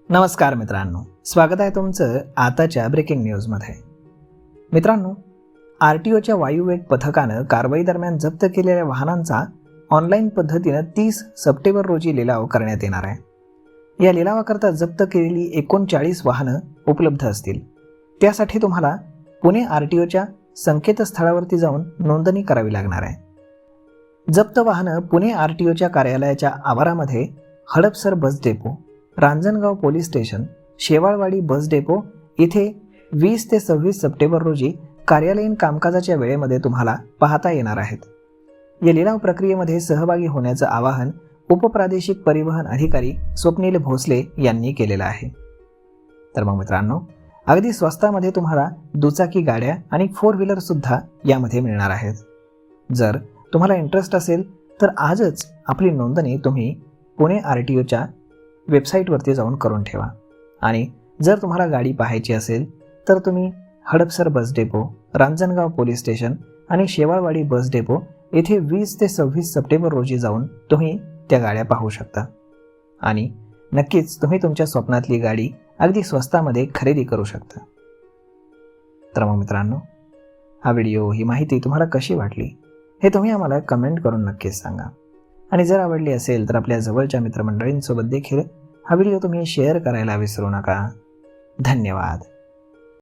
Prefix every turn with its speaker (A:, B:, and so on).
A: नमस्कार मित्रांनो, स्वागत आहे तुमचं आताच्या ब्रेकिंग न्यूजमध्ये. मित्रांनो, RTOच्या वायुवेग पथकानं कारवाई दरम्यान जप्त केलेल्या वाहनांचा ऑनलाईन पद्धतीनं 30 सप्टेंबर रोजी लिलाव करण्यात येणार आहे. या लिलावाकरता जप्त केलेली 39 वाहनं उपलब्ध असतील. त्यासाठी तुम्हाला पुणे RTOच्या संकेतस्थळावरती जाऊन नोंदणी करावी लागणार आहे. जप्त वाहनं पुणे RTOच्या कार्यालयाच्या आवारामध्ये Hadapsar bus depot, Ranjangaon police station, Shewalwadi bus depot इथे 20 ते 26 सप्टेंबर रोजी कार्यालयीन कामकाजाच्या वेळेमध्ये तुम्हाला पाहता येणार आहेत. या लिलाव प्रक्रियेमध्ये सहभागी होण्याचं आवाहन उपप्रादेशिक परिवहन अधिकारी स्वप्नील भोसले यांनी केलेलं आहे. तर मग मित्रांनो, अगदी स्वस्तामध्ये तुम्हाला दुचाकी गाड्या आणि 4 व्हीलर सुद्धा यामध्ये मिळणार आहेत. जर तुम्हाला इंटरेस्ट असेल तर आजच आपली नोंदणी तुम्ही पुणे RTOच्या वेबसाईटवरती जाऊन करून ठेवा. आणि जर तुम्हाला गाडी पाहायची असेल तर तुम्ही Hadapsar bus depot, Ranjangaon police station आणि शेवाळवाडी बस डेपो येथे 20 ते 26 सप्टेंबर रोजी जाऊन तुम्ही त्या गाड्या पाहू शकता. आणि नक्कीच तुम्ही तुमच्या स्वप्नातली गाडी अगदी स्वस्तामध्ये खरेदी करू शकता. तर मग मित्रांनो, हा व्हिडिओ, ही माहिती तुम्हाला कशी वाटली हे तुम्ही आम्हाला कमेंट करून नक्कीच सांगा. आणि जर आवडली असेल तर आपल्या जवळच्या मित्रमंडळींसोबत देखील हा व्हिडिओ तुम्ही शेअर करायला विसरू नका. धन्यवाद.